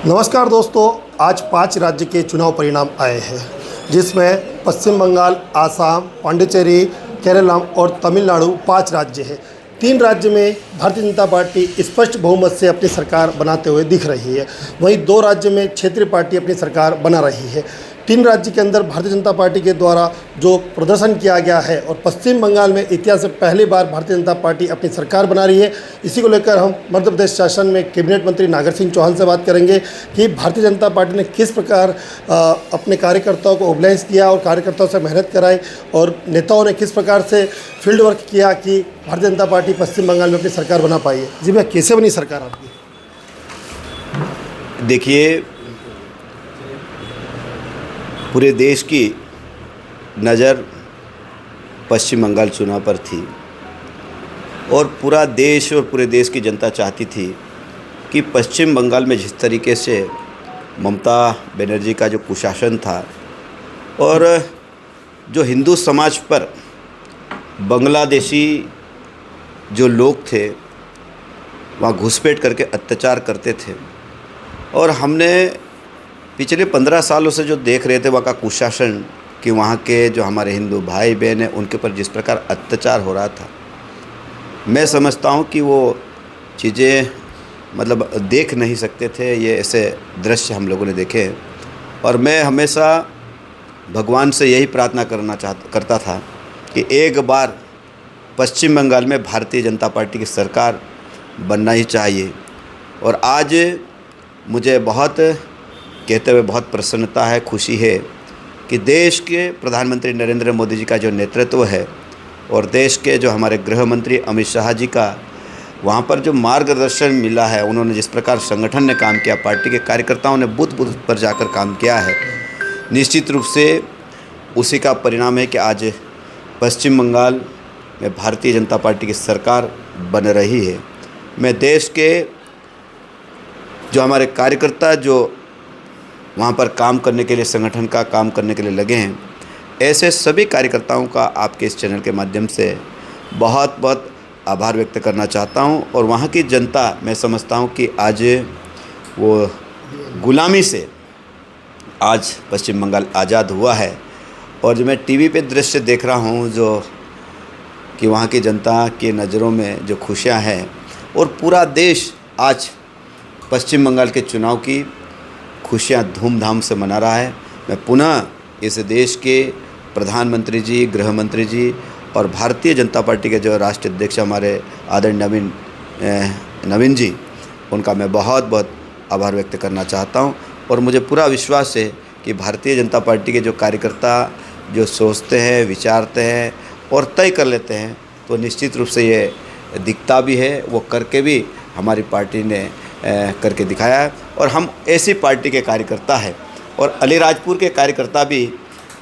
नमस्कार दोस्तों, आज 5 राज्य के चुनाव परिणाम आए हैं, जिसमें पश्चिम बंगाल, आसाम, पांडिचेरी, केरलम और तमिलनाडु 5 राज्य हैं। 3 राज्य में भारतीय जनता पार्टी स्पष्ट बहुमत से अपनी सरकार बनाते हुए दिख रही है। वहीं 2 राज्य में क्षेत्रीय पार्टी अपनी सरकार बना रही है। 3 राज्य के अंदर भारतीय जनता पार्टी के द्वारा जो प्रदर्शन किया गया है और पश्चिम बंगाल में इतिहास में पहली बार भारतीय जनता पार्टी अपनी सरकार बना रही है। इसी को लेकर हम मध्य प्रदेश शासन में कैबिनेट मंत्री नागर सिंह चौहान से बात करेंगे कि भारतीय जनता पार्टी ने किस प्रकार अपने कार्यकर्ताओं को मोबिलाइज किया और कार्यकर्ताओं से मेहनत कराई और नेताओं ने किस प्रकार से फील्ड वर्क किया कि भारतीय जनता पार्टी पश्चिम बंगाल में अपनी सरकार बना पाई है। जी भैया, कैसे बनी सरकार आपकी? देखिए, पूरे देश की नज़र पश्चिम बंगाल चुनाव पर थी और पूरा देश और पूरे देश की जनता चाहती थी कि पश्चिम बंगाल में जिस तरीके से ममता बनर्जी का जो कुशासन था और जो हिंदू समाज पर बांग्लादेशी जो लोग थे वहाँ घुसपैठ करके अत्याचार करते थे और हमने पिछले 15 सालों से जो देख रहे थे वहाँ का कुशासन कि वहाँ के जो हमारे हिंदू भाई बहन हैं उनके ऊपर जिस प्रकार अत्याचार हो रहा था, मैं समझता हूँ कि वो चीज़ें मतलब देख नहीं सकते थे। ये ऐसे दृश्य हम लोगों ने देखे और मैं हमेशा भगवान से यही प्रार्थना करता था कि एक बार पश्चिम बंगाल में भारतीय जनता पार्टी की सरकार बनना ही चाहिए। और आज मुझे बहुत कहते हुए बहुत प्रसन्नता है, खुशी है कि देश के प्रधानमंत्री नरेंद्र मोदी जी का जो नेतृत्व है और देश के जो हमारे गृह मंत्री अमित शाह जी का वहाँ पर जो मार्गदर्शन मिला है, उन्होंने जिस प्रकार संगठन ने काम किया, पार्टी के कार्यकर्ताओं ने बूथ बूथ पर जाकर काम किया है, निश्चित रूप से उसी का परिणाम है कि आज पश्चिम बंगाल में भारतीय जनता पार्टी की सरकार बन रही है। मैं देश के जो हमारे कार्यकर्ता जो वहाँ पर काम करने के लिए, संगठन का काम करने के लिए लगे हैं, ऐसे सभी कार्यकर्ताओं का आपके इस चैनल के माध्यम से बहुत बहुत आभार व्यक्त करना चाहता हूँ। और वहाँ की जनता, मैं समझता हूँ कि आज वो गुलामी से आज पश्चिम बंगाल आज़ाद हुआ है। और जो मैं टीवी पे दृश्य देख रहा हूँ जो कि वहाँ की जनता की नज़रों में जो खुशियाँ हैं और पूरा देश आज पश्चिम बंगाल के चुनाव की खुशियाँ धूमधाम से मना रहा है। मैं पुनः इस देश के प्रधानमंत्री जी, गृह मंत्री जी और भारतीय जनता पार्टी के जो राष्ट्रीय अध्यक्ष हमारे आदरणीय नवीन जी, उनका मैं बहुत बहुत आभार व्यक्त करना चाहता हूं। और मुझे पूरा विश्वास है कि भारतीय जनता पार्टी के जो कार्यकर्ता जो सोचते हैं, विचारते हैं और तय कर लेते हैं, तो निश्चित रूप से ये दिखता भी है, वो करके भी हमारी पार्टी ने करके दिखाया है। और हम ऐसी पार्टी के कार्यकर्ता हैं और अलीराजपुर के कार्यकर्ता भी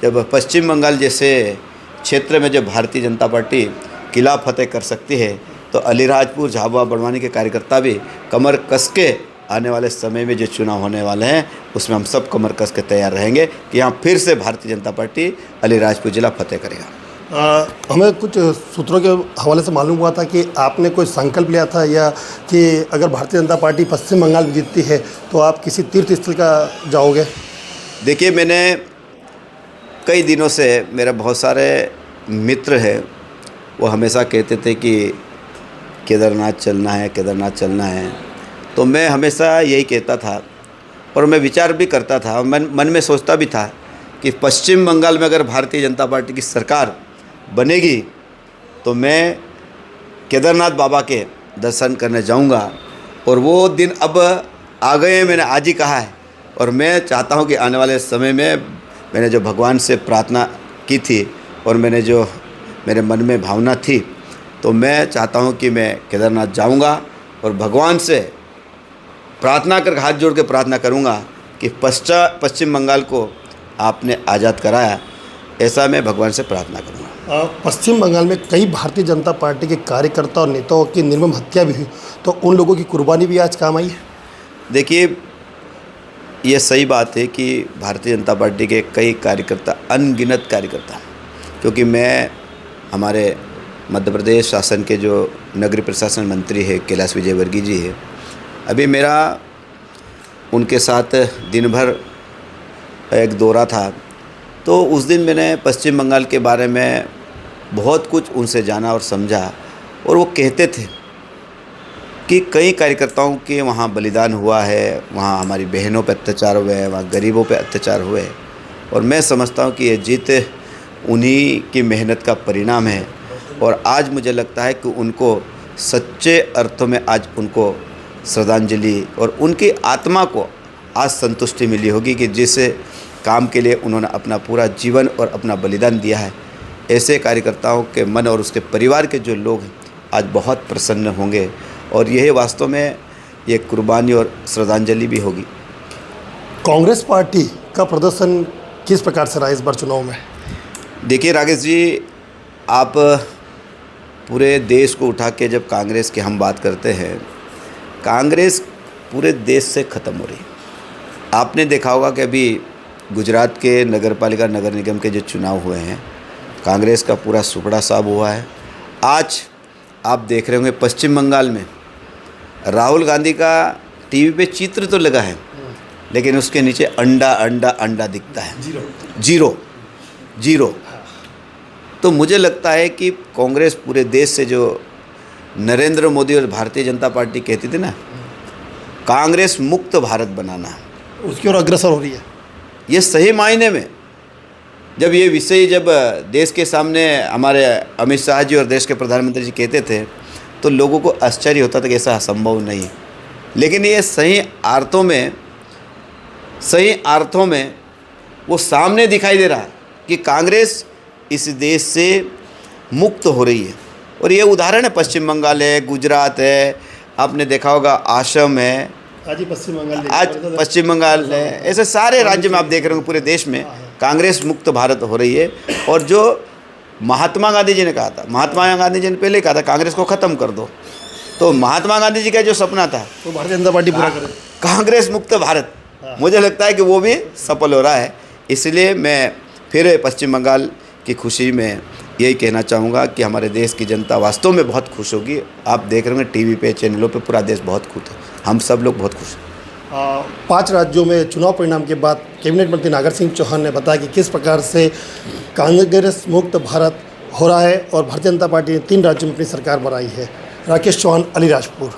जब पश्चिम बंगाल जैसे क्षेत्र में जब भारतीय जनता पार्टी किला फतेह कर सकती है, तो अलीराजपुर, झाबुआ, बड़वानी के कार्यकर्ता भी कमर कस के आने वाले समय में जो चुनाव होने वाले हैं उसमें हम सब कमर कस के तैयार रहेंगे कि यहाँ फिर से भारतीय जनता पार्टी अलीराजपुर जिला फतेह करेगा। हमें कुछ सूत्रों के हवाले से मालूम हुआ था कि आपने कोई संकल्प लिया था या कि अगर भारतीय जनता पार्टी पश्चिम बंगाल में जीतती है तो आप किसी तीर्थ स्थल का जाओगे। देखिए, मैंने कई दिनों से, मेरे बहुत सारे मित्र हैं, वो हमेशा कहते थे कि केदारनाथ चलना है, केदारनाथ चलना है। तो मैं हमेशा यही कहता था और मैं विचार भी करता था, मन में सोचता भी था कि पश्चिम बंगाल में अगर भारतीय जनता पार्टी की सरकार बनेगी तो मैं केदारनाथ बाबा के दर्शन करने जाऊंगा। और वो दिन अब आ गए हैं, मैंने आज ही कहा है। और मैं चाहता हूं कि आने वाले समय में मैंने जो भगवान से प्रार्थना की थी और मैंने जो मेरे मन में भावना थी, तो मैं चाहता हूं कि मैं केदारनाथ जाऊंगा और भगवान से प्रार्थना कर, हाथ जोड़ के प्रार्थना करूंगा कि पश्चिम बंगाल को आपने आज़ाद कराया, ऐसा मैं भगवान से प्रार्थना करूंगा। पश्चिम बंगाल में कई भारतीय जनता पार्टी के कार्यकर्ता और नेताओं की निर्मम हत्या भी हुई, तो उन लोगों की कुर्बानी भी आज काम आई है। देखिए, ये सही बात है कि भारतीय जनता पार्टी के कई कार्यकर्ता, अनगिनत कार्यकर्ता, क्योंकि मैं हमारे मध्य प्रदेश शासन के जो नगरीय प्रशासन मंत्री है कैलाश विजयवर्गीय जी है, अभी मेरा उनके साथ दिन भर एक दौरा था। तो उस दिन मैंने पश्चिम बंगाल के बारे में बहुत कुछ उनसे जाना और समझा। और वो कहते थे कि कई कार्यकर्ताओं के वहाँ बलिदान हुआ है, वहाँ हमारी बहनों पे अत्याचार हुए हैं, वहाँ गरीबों पे अत्याचार हुए हैं। और मैं समझता हूँ कि ये जीत उन्हीं की मेहनत का परिणाम है। और आज मुझे लगता है कि उनको सच्चे अर्थों में आज उनको श्रद्धांजलि और उनकी आत्मा को आज संतुष्टि मिली होगी कि जिस काम के लिए उन्होंने अपना पूरा जीवन और अपना बलिदान दिया है, ऐसे कार्यकर्ताओं के मन और उसके परिवार के जो लोग हैं आज बहुत प्रसन्न होंगे। और यही वास्तव में ये कुर्बानी और श्रद्धांजलि भी होगी। कांग्रेस पार्टी का प्रदर्शन किस प्रकार से रहा इस बार चुनाव में? देखिए राकेश जी, आप पूरे देश को उठा के जब कांग्रेस की हम बात करते हैं, कांग्रेस पूरे देश से ख़त्म हो रही है। आपने देखा होगा कि अभी गुजरात के नगर पालिका नगर निगम के जो चुनाव हुए हैं, कांग्रेस का पूरा सुपड़ा साफ हुआ है। आज आप देख रहे होंगे पश्चिम बंगाल में राहुल गांधी का टीवी पे चित्र तो लगा है, लेकिन उसके नीचे अंडा अंडा अंडा दिखता है, जीरो। तो मुझे लगता है कि कांग्रेस पूरे देश से, जो नरेंद्र मोदी और भारतीय जनता पार्टी कहती थी ना, कांग्रेस मुक्त भारत बनाना, उसकी ओर अग्रसर हो रही है। ये सही मायने में जब ये विषय जब देश के सामने हमारे अमित शाह जी और देश के प्रधानमंत्री जी कहते थे, तो लोगों को आश्चर्य होता था कि ऐसा संभव नहीं। लेकिन ये सही अर्थों में वो सामने दिखाई दे रहा है कि कांग्रेस इस देश से मुक्त हो रही है। और ये उदाहरण है, पश्चिम बंगाल है, गुजरात है, आपने देखा होगा आसाम है, आज पश्चिम बंगाल है, ऐसे सारे राज्य में आप देख रहे होंगे पूरे देश में कांग्रेस मुक्त भारत हो रही है। और जो महात्मा गांधी जी ने कहा था, महात्मा गांधी जी ने पहले कहा था कांग्रेस को ख़त्म कर दो, तो महात्मा गांधी जी का जो सपना था तो भारतीय जनता पार्टी पूरा करे, कांग्रेस मुक्त भारत, मुझे लगता है कि वो भी सफल हो रहा है। इसलिए मैं फिर पश्चिम बंगाल की खुशी में यही कहना चाहूँगा कि हमारे देश की जनता वास्तव में बहुत खुश होगी। आप देख रहे होंगे टीवी पे, चैनलों पे, पूरा देश बहुत खुश है, हम सब लोग बहुत खुश हैं। 5 राज्यों में चुनाव परिणाम के बाद कैबिनेट मंत्री नागर सिंह चौहान ने बताया कि किस प्रकार से कांग्रेस मुक्त भारत हो रहा है और भारतीय जनता पार्टी ने 3 राज्यों में अपनी सरकार बनाई है। राकेश चौहान, अलीराजपुर।